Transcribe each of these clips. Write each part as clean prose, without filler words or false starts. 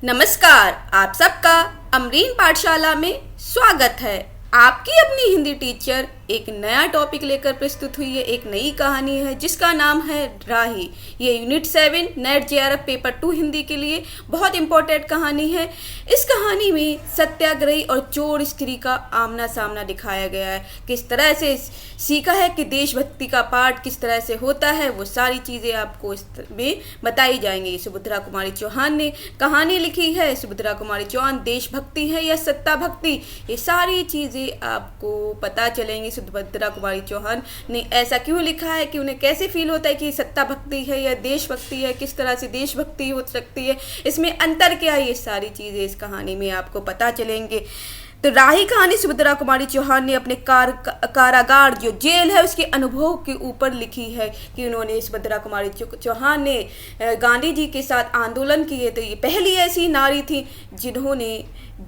नमस्कार, आप सबका अमरीन पाठशाला में स्वागत है। आपकी अपनी हिंदी टीचर एक नया टॉपिक लेकर प्रस्तुत हुई है। एक नई कहानी है जिसका नाम है राही। ये unit 7 net JRF paper 2 Hindi के लिए बहुत इम्पोर्टेंट कहानी है। इस कहानी में सत्याग्रही और चोर स्त्री का आमना सामना दिखाया गया है। किस तरह से सीखा है कि देशभक्ति का पाठ किस तरह से होता है, वो सारी चीज़ें आपको इसमें बताई जाएंगी। सुभद्रा कुमारी चौहान ने कहानी लिखी है। सुभद्रा कुमारी चौहान देशभक्ति है या सत्ता भक्ति, ये सारी चीज़ें आपको पता चलेंगी। सुभद्रा कुमारी चौहान ने ऐसा क्यों लिखा है कि उन्हें कैसे फील होता है कि सत्ता भक्ति है या देशभक्ति है, किस तरह से देशभक्ति हो सकती है, इसमें अंतर क्या है, ये सारी चीज़ें इस कहानी में आपको पता चलेंगे। तो राही कहानी सुभद्रा कुमारी चौहान ने अपने कारागार जो जेल है उसके अनुभव के ऊपर लिखी है कि उन्होंने सुभद्रा कुमारी चौहान ने गांधी जी के साथ आंदोलन किए। तो ये पहली ऐसी नारी थी जिन्होंने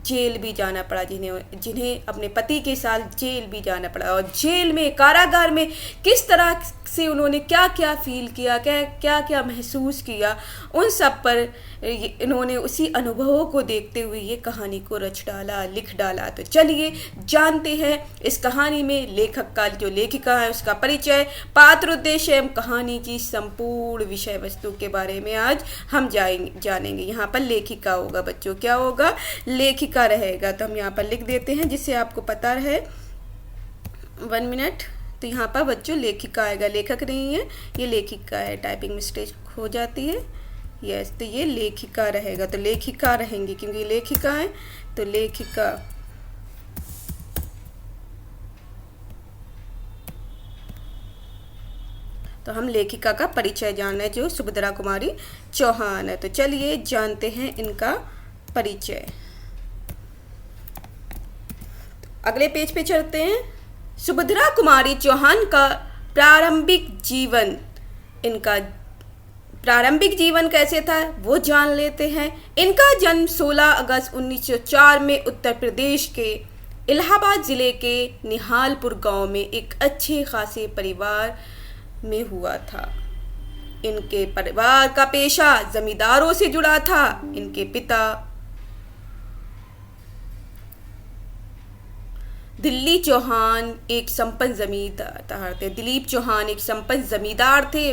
जेल भी जाना पड़ा, जिन्हें अपने पति के साथ जेल भी जाना पड़ा। और जेल में, कारागार में किस तरह से उन्होंने क्या क्या फील किया, क्या क्या महसूस किया, उन सब पर इन्होंने उसी अनुभवों को देखते हुए ये कहानी को रच डाला, लिख डाला। तो चलिए जानते हैं इस कहानी में लेखक का, जो लेखिका है उसका परिचय, पात्र, उद्देश्य एवं कहानी की संपूर्ण विषय वस्तु के बारे में आज हम जानेंगे। यहाँ पर लेखिका होगा बच्चों, क्या होगा, लेखिका रहेगा। तो हम यहाँ पर लिख देते हैं जिससे आपको पता रहे। 1 मिनट। तो यहाँ पर बच्चों लेखिका आएगा, लेखक नहीं है, ये लेखिका है। टाइपिंग मिस्टेक हो जाती है। यस, तो ये लेखिका रहेगा। तो लेखिका रहेंगी क्योंकि लेखिका है, तो लेखिका। तो हम लेखिका का परिचय जान रहे हैं जो सुभद्रा कुमारी चौहान है। तो चलिए जानते हैं इनका परिचय। अगले पेज पे चलते हैं। सुभद्रा कुमारी चौहान का प्रारंभिक जीवन, इनका प्रारंभिक जीवन कैसे था वो जान लेते हैं। इनका जन्म 16 अगस्त 1904 में उत्तर प्रदेश के इलाहाबाद ज़िले के निहालपुर गांव में एक अच्छे खासे परिवार में हुआ था। इनके परिवार का पेशा जमींदारों से जुड़ा था। इनके पिता दिलीप चौहान एक संपन्न जमींदार थे। दिलीप चौहान एक संपन्न जमींदार थे,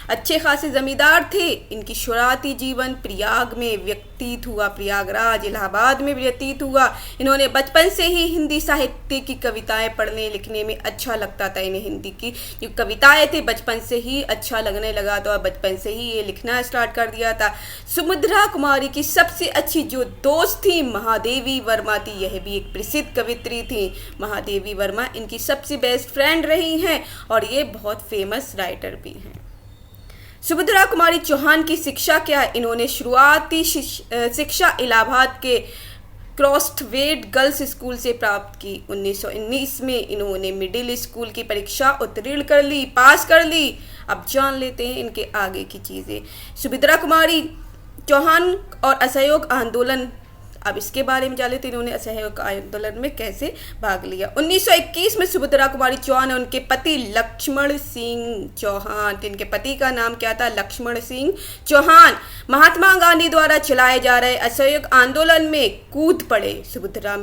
अच्छे खासे जमींदार थे। इनकी शुरुआती जीवन प्रयाग में व्यतीत हुआ, प्रयागराज इलाहाबाद में व्यतीत हुआ। इन्होंने बचपन से ही हिंदी साहित्य की कविताएं पढ़ने लिखने में अच्छा लगता था। इन्हें हिंदी की जो कविताएं थी बचपन से ही अच्छा लगने लगा था और बचपन से ही ये लिखना स्टार्ट कर दिया था। सुभद्रा कुमारी की सबसे अच्छी जो दोस्त थी महादेवी वर्मा थी। यह भी एक प्रसिद्ध कवित्री थी। महादेवी वर्मा इनकी सबसे बेस्ट फ्रेंड रही हैं और ये बहुत फेमस राइटर भी हैं। सुभद्रा कुमारी चौहान की शिक्षा क्या है, इन्होंने शुरुआती शिक्षा इलाहाबाद के क्रॉस्टवेड गर्ल्स स्कूल से प्राप्त की। 1919 में इन्होंने मिडिल स्कूल की परीक्षा उत्तीर्ण कर ली, पास कर ली। अब जान लेते हैं इनके आगे की चीज़ें। सुभद्रा कुमारी चौहान और असहयोग आंदोलन, अब इसके बारे में जान लेते हैं इन्होंने असहयोग आंदोलन में कैसे भाग लिया। 1921 में सुभद्रा कुमारी चौहान और उनके पति लक्ष्मण सिंह चौहान, तो इनके पति का नाम क्या था, लक्ष्मण सिंह चौहान, महात्मा गांधी द्वारा चलाए जा रहे असहयोग आंदोलन में कूद पड़े। सुभद्रा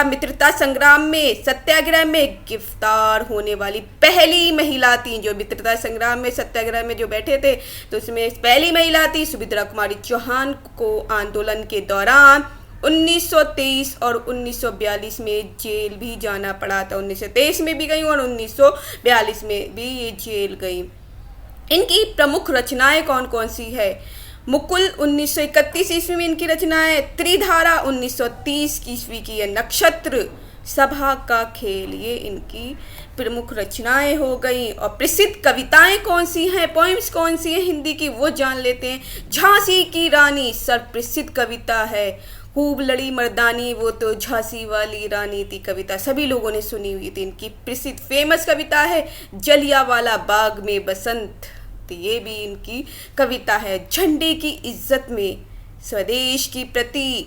मित्रता संग्राम में सत्याग्रह में गिरफ्तार होने वाली पहली महिला थी। जो मित्रता संग्राम में सत्याग्रह में जो बैठे थे तो उसमें पहली महिला थी सुभद्रा कुमारी चौहान को आंदोलन के दौरान 1923 और 1942 में जेल भी जाना पड़ा था। 1923 में भी गई और 1942 में भी ये जेल गई। इनकी प्रमुख रचनाएं कौन कौन सी है, मुकुल 1931 ईस्वी में इनकी रचना है, त्रिधारा 1930 ईस्वी की है, नक्षत्र, सभा का खेल, ये इनकी प्रमुख रचनाएं हो गई। और प्रसिद्ध कविताएं कौन सी हैं, पोइम्स कौन सी हैं हिंदी की, वो जान लेते हैं। झांसी की रानी सर्वप्रसिद्ध कविता है। खूब लड़ी मर्दानी वो तो झांसी वाली रानी थी, कविता सभी लोगों ने सुनी हुई थी। इनकी प्रसिद्ध फेमस कविता है जलियांवाला बाग में बसंत, तो ये भी इनकी कविता है। झंडे की इज्जत में, स्वदेश की प्रति,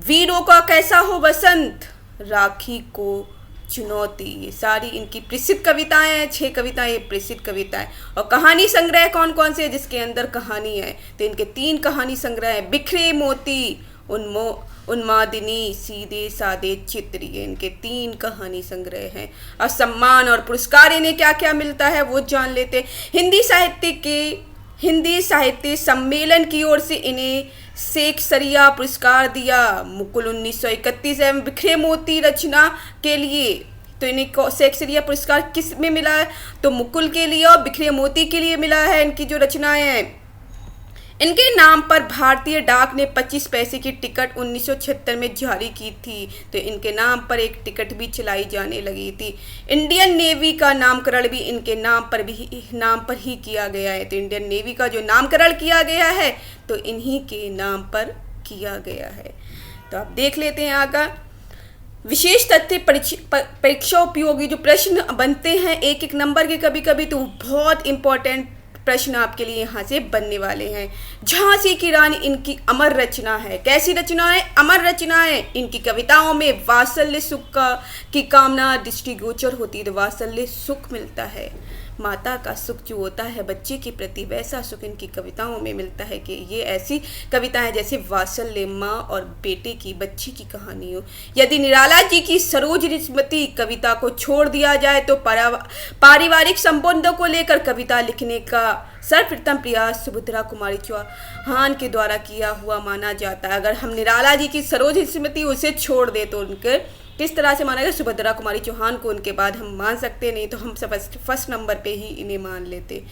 वीरों का कैसा हो बसंत, राखी को चुनौती, ये सारी इनकी प्रसिद्ध कविताएं हैं। 6 कविताएं ये प्रसिद्ध कविताएं। और कहानी संग्रह कौन कौन से, जिसके अंदर कहानी है, तो इनके 3 कहानी संग्रह हैं। बिखरे मोती, उन्मादिनी, सीधे सादे चित्र, ये इनके 3 कहानी संग्रह हैं। और सम्मान और पुरस्कार इन्हें क्या क्या मिलता है वो जान लेते हैं। हिंदी साहित्य सम्मेलन की ओर से इन्हें शेक्सपियर पुरस्कार दिया मुकुल 1931 एवं बिखरे मोती रचना के लिए। तो इन्हें शेक्सपियर पुरस्कार किस में मिला है, तो मुकुल के लिए और बिखरे मोती के लिए मिला है। इनकी जो रचनाएं हैं, इनके नाम पर भारतीय डाक ने 25 पैसे की टिकट 1976 में जारी की थी। तो इनके नाम पर एक टिकट भी चलाई जाने लगी थी। इंडियन नेवी का नामकरण भी इनके नाम पर ही किया गया है। तो इंडियन नेवी का जो नामकरण किया गया है तो इन्हीं के नाम पर किया गया है। तो आप देख लेते हैं आगे विशेष तथ्य परीक्षा उपयोगी जो प्रश्न बनते हैं एक एक नंबर के, कभी कभी तो बहुत इंपॉर्टेंट प्रश्न आपके लिए यहाँ से बनने वाले हैं। झांसी की रानी इनकी अमर रचना है। कैसी रचना है? अमर रचना है। इनकी कविताओं में वात्सल्य सुख की कामना दृष्टिगोचर होती है। तो वात्सल्य सुख मिलता है, माता का सुख जो होता है बच्चे के प्रति, वैसा सुख इनकी कविताओं में मिलता है। कि ये ऐसी कविताएं जैसे वात्सल्य, माँ और बेटे की, बच्चे की कहानी हो। यदि निराला जी की सरोज स्मृति कविता को छोड़ दिया जाए तो पारिवारिक संबंधों को लेकर कविता लिखने का सर्वप्रथम प्रयास सुभद्रा कुमारी चौहान के द्वारा किया हुआ माना जाता है। अगर हम निराला जी की सरोज स्मृति उसे छोड़ दे तो उनके किस तरह से माना गया? सुभद्रा कुमारी चौहान को उनके बाद हम मान सकते नहीं, तो हम सब फर्स्ट नंबर पे ही इन्हें मान लेते।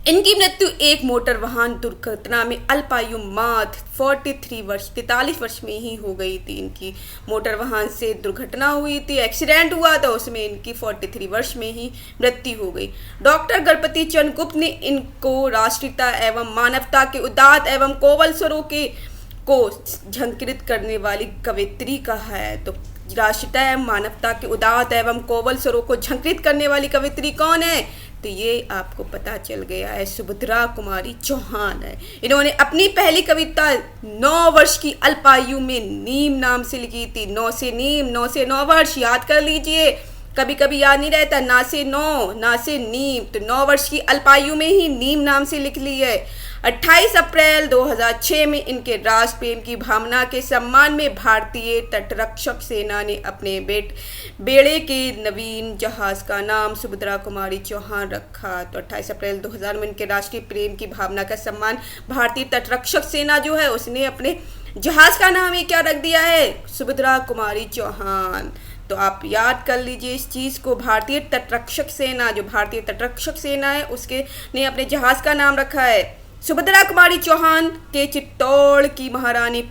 इनकी मृत्यु एक मोटर वाहन दुर्घटना में अल्पायु मात्र 43 वर्ष में ही हो गई थी। इनकी मोटर वाहन से दुर्घटना हुई थी, एक्सीडेंट हुआ था, उसमें इनकी 43 वर्ष में ही मृत्यु हो गई। डॉक्टर गणपति चंद्र गुप्त ने इनको राष्ट्रीयता एवं मानवता के उदात्त एवं कोमल स्वरों को झंकृत करने वाली कवित्री कहा है। तो राष्ट्रीयता एवं मानवता के उदात्त एवं कोमल स्वरों को झंकृत करने वाली कवित्री कौन है? तो ये आपको पता चल गया है, सुभद्रा कुमारी चौहान है। इन्होंने अपनी पहली कविता 9 वर्ष की अल्पायु में नीम नाम से लिखी थी। 9 से नीम, 9 से 9 वर्ष, याद कर लीजिए, कभी कभी याद नहीं रहता। ना से 9, ना से नीम, तो 9 वर्ष की अल्पायु में ही नीम नाम से लिख ली है। 28 अप्रैल 2006 में इनके राष्ट्र प्रेम की भावना के सम्मान में भारतीय तटरक्षक सेना ने अपने बेड़े के नवीन जहाज का नाम सुभद्रा कुमारी चौहान रखा। तो 28 अप्रैल 2000 में इनके राष्ट्रीय प्रेम की भावना का सम्मान भारतीय तटरक्षक सेना जो है उसने अपने जहाज का नाम ही क्या रख दिया है? सुभद्रा कुमारी चौहान। तो आप याद कर लीजिए इस चीज़ को। भारतीय तटरक्षक सेना, जो भारतीय तटरक्षक सेना है उसके ने अपने जहाज का नाम रखा है सुभद्रा कुमारी चौहान। के चित्तौड़ की महारानी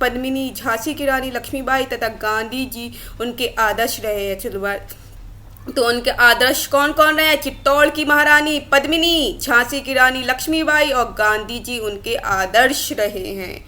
पद्मिनी, झांसी की रानी लक्ष्मीबाई तथा गांधी जी उनके आदर्श रहे हैं। तो उनके आदर्श कौन कौन रहे हैं? चित्तौड़ की महारानी पद्मिनी, झांसी की रानी लक्ष्मीबाई और गांधी जी उनके आदर्श रहे हैं।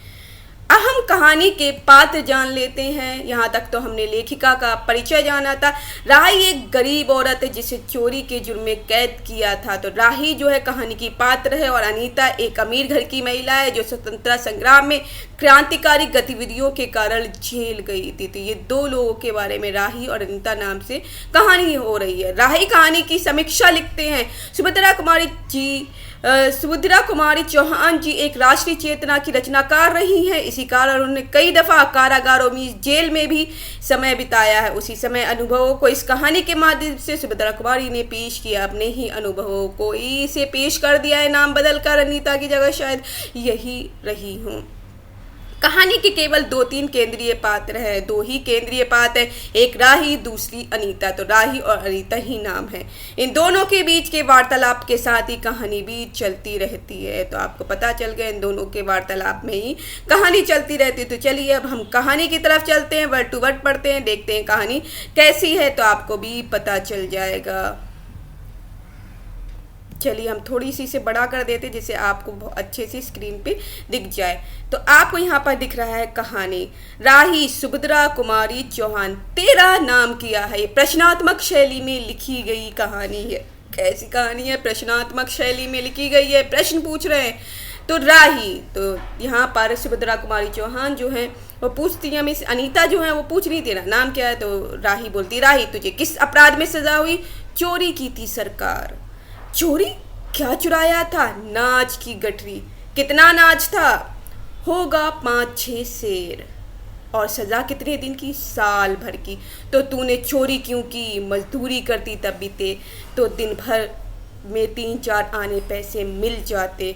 अब हम कहानी के पात्र जान लेते हैं। यहाँ तक तो हमने लेखिका का परिचय जाना था। राही एक गरीब औरत है जिसे चोरी के जुर्म में कैद किया था। तो राही जो है कहानी की पात्र है। और अनीता एक अमीर घर की महिला है जो स्वतंत्रता संग्राम में क्रांतिकारी गतिविधियों के कारण जेल गई थी। तो ये 2 लोगों के बारे में राही और अनीता नाम से कहानी हो रही है। राही कहानी की समीक्षा लिखते हैं। सुभद्रा कुमारी चौहान जी एक राष्ट्रीय चेतना की रचनाकार रही हैं। इसी कारण उन्होंने कई दफ़ा कारागारों में, जेल में भी समय बिताया है। उसी समय अनुभवों को इस कहानी के माध्यम से सुभद्रा कुमारी ने पेश किया। अपने ही अनुभवों को इसे पेश कर दिया है, नाम बदल कर अनीता की जगह शायद यही रही हूँ। कहानी के केवल 2-3 केंद्रीय पात्र हैं, 2 ही केंद्रीय पात्र हैं, एक राही, दूसरी अनीता। तो राही और अनीता ही नाम है। इन दोनों के बीच के वार्तालाप के साथ ही कहानी भी चलती रहती है। तो आपको पता चल गया इन दोनों के वार्तालाप में ही कहानी चलती रहती है। तो चलिए अब हम कहानी की तरफ चलते हैं, वर्ड टू वर्ड पढ़ते हैं, देखते हैं कहानी कैसी है, तो आपको भी पता चल जाएगा। चलिए हम थोड़ी सी इसे बड़ा कर देते जिससे आपको बहुत अच्छे से स्क्रीन पे दिख जाए। तो आपको यहाँ पर दिख रहा है कहानी राही सुभद्रा कुमारी चौहान। तेरा नाम क्या है? ये प्रश्नात्मक शैली में लिखी गई कहानी है। कैसी कहानी है? प्रश्नात्मक शैली में लिखी गई है। प्रश्न पूछ रहे हैं तो राही, तो यहाँ पर सुभद्रा कुमारी चौहान जो है वो पूछती है, मिस अनीता जो है वो पूछ रही तेरा नाम क्या है, तो राही बोलती, राही तुझे किस अपराध में सजा हुई? चोरी की थी सरकार। चोरी? क्या चुराया था? नाच की गठरी। कितना नाच था? होगा 5-6 सेर। और सजा कितने दिन की? साल भर की। तो तूने चोरी क्यों की? मजदूरी करती तब भी तो दिन भर में 3-4 आने पैसे मिल जाते।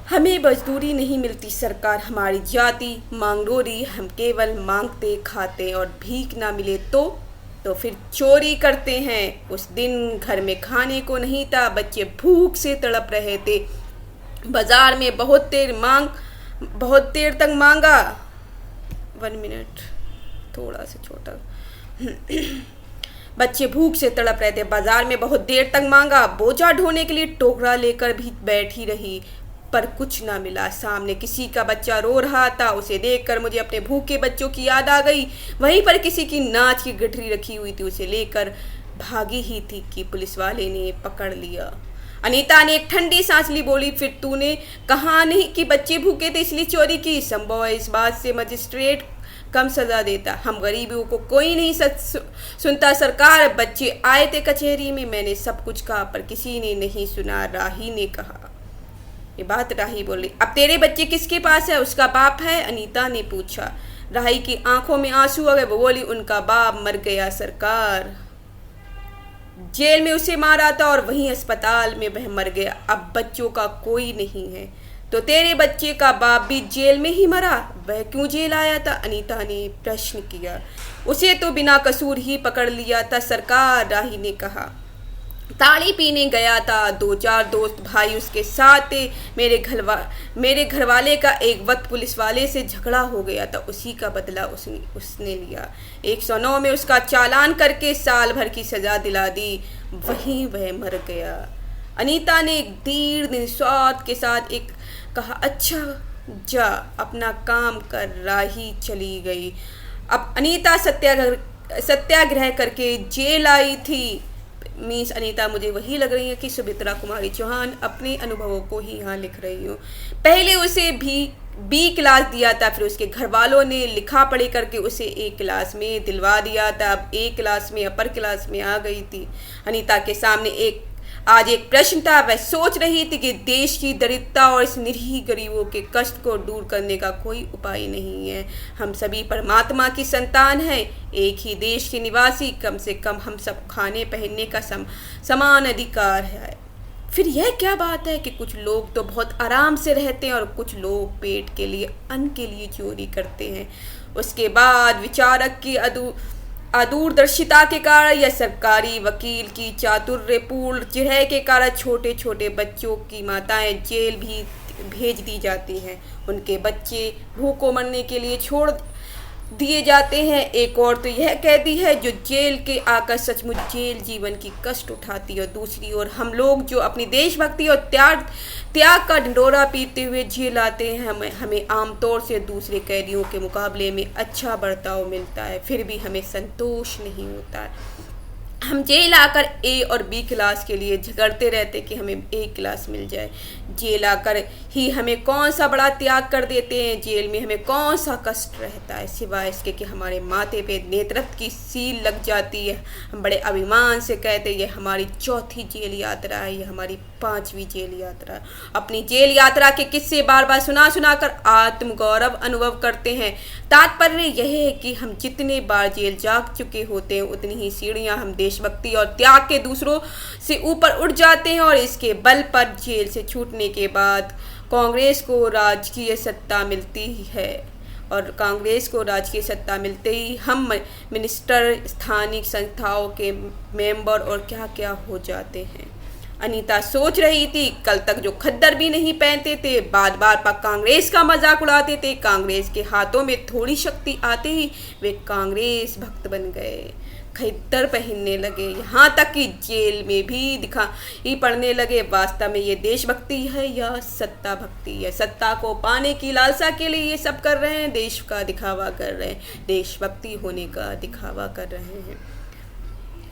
हमें मजदूरी नहीं मिलती सरकार, हमारी जाति मांगरोरी, हम केवल मांगते खाते और भीख ना मिले तो फिर चोरी करते हैं। उस दिन घर में खाने को नहीं था, बच्चे भूख से तड़प रहे थे। बाजार में बहुत देर तक मांगा। 1 मिनट, थोड़ा सा छोटा। बच्चे भूख से तड़प रहे थे, बाजार में बहुत देर तक मांगा। बोझा ढोने के लिए टोकरा लेकर भी बैठी रही, पर कुछ ना मिला। सामने किसी का बच्चा रो रहा था, उसे देखकर मुझे अपने भूखे बच्चों की याद आ गई। वहीं पर किसी की नाच की गठरी रखी हुई थी, उसे लेकर भागी ही थी कि पुलिस वाले ने पकड़ लिया। अनीता ने एक ठंडी सांस ली, बोली, फिर तूने कहा नहीं कि बच्चे भूखे थे इसलिए चोरी की? संभव है इस बात से मजिस्ट्रेट कम सजा देता। हम गरीबों को कोई नहीं सुनता सरकार। बच्चे आए थे कचहरी में, मैंने सब कुछ कहा पर किसी ने नहीं सुना। राही ने कहा। ये बात राही बोली। अब तेरे बच्चे किसके पास है? उसका बाप है? अनीता ने पूछा। राही की आंखों में आंसू आ गए। वो बोली, उनका बाप मर गया सरकार। जेल में उसे मारा था और वहीं अस्पताल में वह मर गया। अब बच्चों का कोई नहीं है। तो तेरे बच्चे का बाप भी जेल में ही मरा? वह क्यों जेल आया था? अनीता ने प्रश्न किया। उसे तो बिना कसूर ही पकड़ लिया था सरकार, राही ने कहा। ताड़ी पीने गया था, 2-4 दोस्त भाई उसके साथ थे। मेरे घरवाले का एक वक्त पुलिस वाले से झगड़ा हो गया था, उसी का बदला उसने लिया। 109 में उसका चालान करके साल भर की सजा दिला दी। वहीं वह मर गया। अनीता ने एक दीर्घ निश्वास के साथ एक कहा, अच्छा जा अपना काम कर। राही चली गई। अब अनीता सत्याग्रह करके जेल आई थी। मीन्स अनीता मुझे वही लग रही है कि सुभद्रा कुमारी चौहान अपने अनुभवों को ही यहाँ लिख रही हूँ। पहले उसे भी B क्लास दिया था, फिर उसके घर वालों ने लिखा पढ़ी करके उसे A क्लास में दिलवा दिया था। अब A क्लास में अपर क्लास में आ गई थी। अनीता के सामने आज एक प्रश्न था। वह सोच रही थी कि देश की दरिद्रता और इस निरीह गरीबों के कष्ट को दूर करने का कोई उपाय नहीं है। हम सभी परमात्मा की संतान हैं, एक ही देश के निवासी। कम से कम हम सब खाने पहनने का समान अधिकार है। फिर यह क्या बात है कि कुछ लोग तो बहुत आराम से रहते हैं और कुछ लोग पेट के लिए, अन्न के लिए चोरी करते हैं। उसके बाद विचारक की अदूरदर्शिता के कारण या सरकारी वकील की चातुर्यपूर्ण चिढ़ के कारण छोटे छोटे बच्चों की माताएं जेल भी भेज दी जाती हैं। उनके बच्चे भूखों मरने के लिए छोड़ दिए जाते हैं। एक और तो यह कहती है जो जेल के आकर सचमुच जेल जीवन की कष्ट उठाती है, और दूसरी ओर हम लोग जो अपनी देशभक्ति और त्याग का ढिंढोरा पीते हुए जेल आते हैं, हमें आमतौर से दूसरे कैदियों के मुकाबले में अच्छा बर्ताव मिलता है, फिर भी हमें संतोष नहीं होता है। हम जेल आकर A और B क्लास के लिए झगड़ते रहते कि हमें A क्लास मिल जाए। जेल आकर ही हमें कौन सा बड़ा त्याग कर देते हैं। जेल में हमें कौन सा कष्ट रहता है सिवाय इसके कि हमारे माथे पे नेतृत्व की सील लग जाती है। हम बड़े अभिमान से कहते हैं ये हमारी 4थी जेल यात्रा है, ये हमारी 5वीं जेल यात्रा है। अपनी जेल यात्रा के किस्से बार बार सुना कर आत्मगौरव अनुभव करते हैं। तात्पर्य यह है कि हम जितने बार जेल जाग चुके होते हैं उतनी ही सीढ़ियां हम देशभक्ति और त्याग के दूसरों से ऊपर उठ जाते हैं, और इसके बल पर जेल से छूटने के बाद कांग्रेस को राजकीय सत्ता मिलती है, और कांग्रेस को राजकीय सत्ता मिलते ही हम मिनिस्टर, स्थानीय संस्थाओं के मेंबर और क्या क्या हो जाते हैं। अनीता सोच रही थी, कल तक जो खद्दर भी नहीं पहनते थे, बार बार पर कांग्रेस का मजाक उड़ाते थे, कांग्रेस के हाथों में थोड़ी शक्ति आते ही वे कांग्रेस भक्त बन गए, खद्दर पहनने लगे, यहाँ तक कि जेल में भी दिखाई पड़ने लगे। वास्तव में ये देशभक्ति है या सत्ता भक्ति है? सत्ता को पाने की लालसा के लिए ये सब कर रहे हैं, देश का दिखावा कर रहे हैं, देशभक्ति होने का दिखावा कर रहे हैं।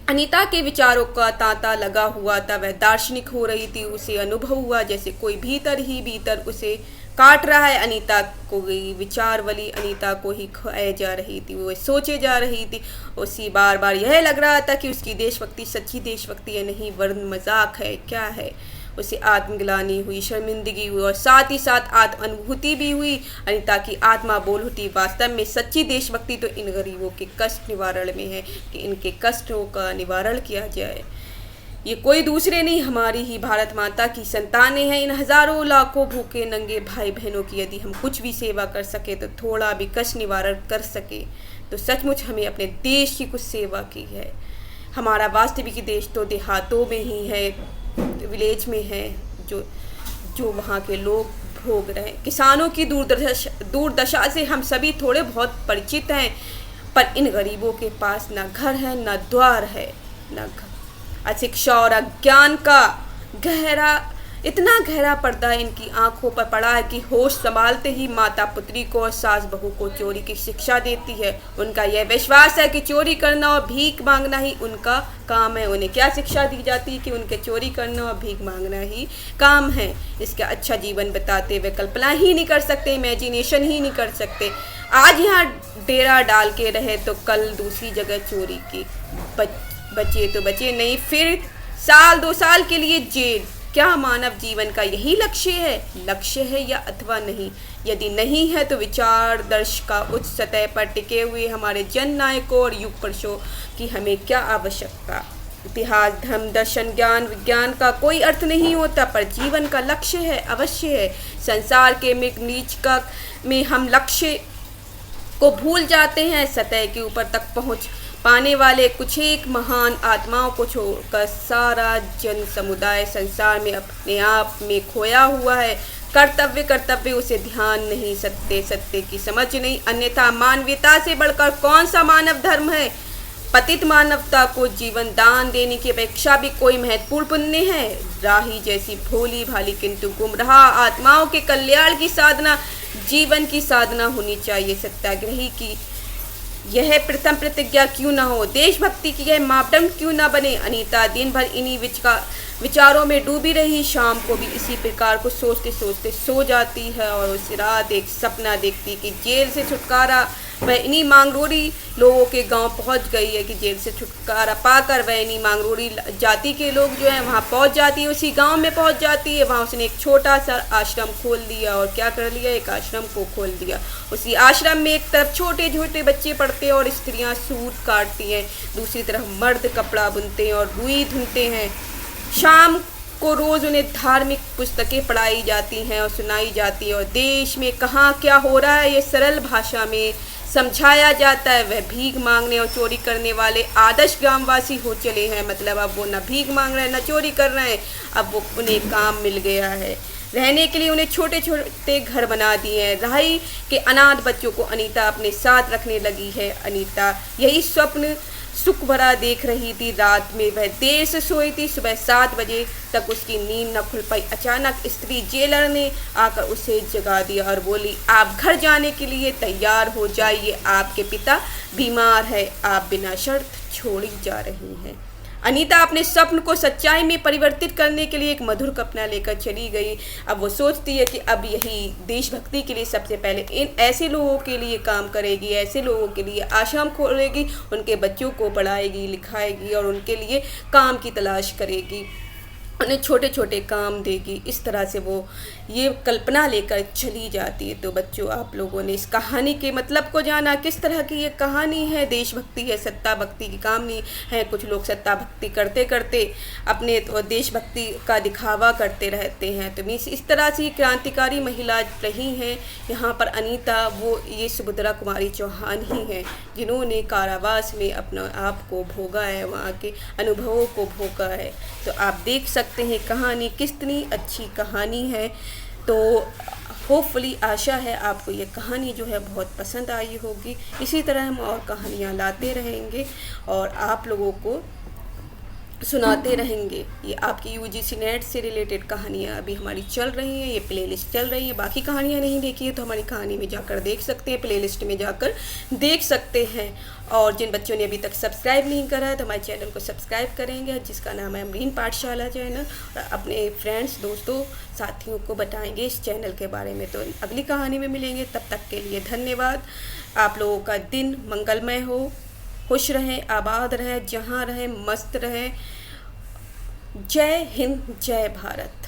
अनीता के विचारों का तांता लगा हुआ था, वह दार्शनिक हो रही थी। उसे अनुभव हुआ जैसे कोई भीतर ही भीतर उसे काट रहा है। अनीता को विचारवली अनीता को ही खोए जा रही थी, वो सोचे जा रही थी। उसी बार बार यह लग रहा था कि उसकी देशभक्ति सच्ची देशभक्ति है, नहीं वर्ण मजाक है, क्या है। उसे आत्मग्लानि हुई, शर्मिंदगी हुई और साथ ही साथ आत्म अनुभूति भी हुई। अनीता की आत्मा बोल उठी, वास्तव में सच्ची देशभक्ति तो इन गरीबों के कष्ट निवारण में है कि इनके कष्टों का निवारण किया जाए। ये कोई दूसरे नहीं, हमारी ही भारत माता की संतानें हैं। इन हजारों लाखों भूखे नंगे भाई बहनों की यदि हम कुछ भी सेवा कर सके, तो थोड़ा भी कष्ट निवारण कर सके, तो सचमुच हमें अपने देश की कुछ सेवा की है। हमारा वास्तविक देश तो देहातों में ही है, विलेज में है, जो वहाँ के लोग भोग रहे हैं। किसानों की दुर्दशा से हम सभी थोड़े बहुत परिचित हैं, पर इन गरीबों के पास ना घर है, ना द्वार है, ना अशिक्षा और अज्ञान का इतना गहरा पर्दा इनकी आंखों पर पड़ा है कि होश संभालते ही माता पुत्री को और सास बहू को चोरी की शिक्षा देती है। उनका यह विश्वास है कि चोरी करना और भीख मांगना ही उनका काम है। उन्हें क्या शिक्षा दी जाती है कि उनके चोरी करना और भीख मांगना ही काम है। इसका अच्छा जीवन बताते हुए कल्पना ही नहीं कर सकते, इमेजिनेशन ही नहीं कर सकते। आज यहाँ डेरा डाल के रहे तो कल दूसरी जगह चोरी की, बचे तो बचे नहीं, फिर साल 2 साल के लिए जेल। क्या मानव जीवन का यही लक्ष्य है या अथवा नहीं? यदि नहीं है तो विचार दर्श का उच्च सतह पर टिके हुए हमारे जन नायकों और युग पुरुषों की हमें क्या आवश्यकता? इतिहास, धर्म, दर्शन, ज्ञान, विज्ञान का कोई अर्थ नहीं होता, पर जीवन का लक्ष्य है, अवश्य है। संसार के मृग नीच में हम लक्ष्य को भूल जाते हैं। सतह के ऊपर तक पहुँच पाने वाले कुछ एक महान आत्माओं को छोड़कर सारा जन समुदाय संसार में अपने आप में खोया हुआ है। कर्तव्य उसे ध्यान नहीं, सत्य की समझ नहीं। अन्यथा मानवता से बढ़कर कौन सा मानव धर्म है? पतित मानवता को जीवन दान देने की अपेक्षा भी कोई महत्वपूर्ण पुण्य है? राही जैसी भोली भाली किंतु गुमराह आत्माओं के कल्याण की साधना जीवन की साधना होनी चाहिए। सत्याग्रही की यह प्रथम प्रतिज्ञा क्यों न हो? देशभक्ति की यह मापदंड क्यों न बने? अनीता दिन भर इन्हीं विचारों में डूबी रही। शाम को भी इसी प्रकार को सोचते सोचते सो जाती है और उस रात एक सपना देखती कि जेल से छुटकारा वह इन्हीं मांगरोड़ी लोगों के गांव पहुंच गई है, कि जेल से छुटकारा पाकर वह इन्हीं मांगरोड़ी जाति के लोग जो हैं वहां पहुंच जाती है, उसी गांव में पहुंच जाती है। वहां उसने एक छोटा सा आश्रम खोल दिया। और क्या कर लिया? एक आश्रम को खोल दिया। उसी आश्रम में एक तरफ छोटे छोटे बच्चे पढ़ते हैं और स्त्रियां सूत काटती हैं, दूसरी तरफ मर्द कपड़ा बुनते हैं और रुई धुनते हैं। शाम को रोज़ उन्हें धार्मिक पुस्तकें पढ़ाई जाती हैं और सुनाई जाती है, और देश में कहाँ क्या हो रहा है ये सरल भाषा में समझाया जाता है। वह भीख मांगने और चोरी करने वाले आदर्श ग्रामवासी हो चले हैं। मतलब अब वो न भीख मांग रहे हैं न चोरी कर रहे हैं, अब वो उन्हें काम मिल गया है। रहने के लिए उन्हें छोटे छोटे घर बना दिए हैं। रहाई के अनाथ बच्चों को अनीता अपने साथ रखने लगी है। अनीता यही स्वप्न सुख भरा देख रही थी। रात में वह देर से सोई थी। सुबह 7 बजे तक उसकी नींद न खुल पाई। अचानक स्त्री जेलर ने आकर उसे जगा दिया और बोली, आप घर जाने के लिए तैयार हो जाइए, आपके पिता बीमार है, आप बिना शर्त छोड़ी जा रही हैं। अनीता अपने स्वप्न को सच्चाई में परिवर्तित करने के लिए एक मधुर कल्पना लेकर चली गई। अब वो सोचती है कि अब यही देशभक्ति के लिए सबसे पहले इन ऐसे लोगों के लिए काम करेगी, ऐसे लोगों के लिए आश्रम खोलेगी, उनके बच्चों को पढ़ाएगी लिखाएगी और उनके लिए काम की तलाश करेगी, उन्हें छोटे छोटे काम देगी। इस तरह से वो ये कल्पना लेकर चली जाती है। तो बच्चों, आप लोगों ने इस कहानी के मतलब को जाना। किस तरह की ये कहानी है? देशभक्ति है, सत्ता भक्ति की कहानी है। कुछ लोग सत्ता भक्ति करते करते अपने तो देशभक्ति का दिखावा करते रहते हैं। तो इस तरह से क्रांतिकारी महिला रही हैं यहाँ पर अनीता। वो ये सुभद्रा कुमारी चौहान ही हैं जिन्होंने कारावास में अपना आप को भोगा है, वहाँ के अनुभवों को भोगा है। तो आप देख सकते हैं कहानी कितनी अच्छी कहानी है। तो होपफुली आशा है आपको ये कहानी जो है बहुत पसंद आई होगी। इसी तरह हम और कहानियाँ लाते रहेंगे और आप लोगों को सुनाते रहेंगे। ये आपकी यूजीसी नेट से रिलेटेड कहानियाँ अभी हमारी चल रही हैं, ये प्लेलिस्ट चल रही है। बाकी कहानियाँ नहीं देखी है तो हमारी कहानी में जाकर देख सकते हैं, प्लेलिस्ट में जाकर देख सकते हैं। और जिन बच्चों ने अभी तक सब्सक्राइब नहीं करा है तो हमारे चैनल को सब्सक्राइब करेंगे, जिसका नाम है अमरीन पाठशाला चैनल, और अपने फ्रेंड्स, दोस्तों, साथियों को बताएंगे इस चैनल के बारे में। तो अगली कहानी में मिलेंगे, तब तक के लिए धन्यवाद। आप लोगों का दिन मंगलमय हो, खुश रहें, आबाद रहें, जहाँ रहें मस्त रहें। जय हिंद, जय भारत।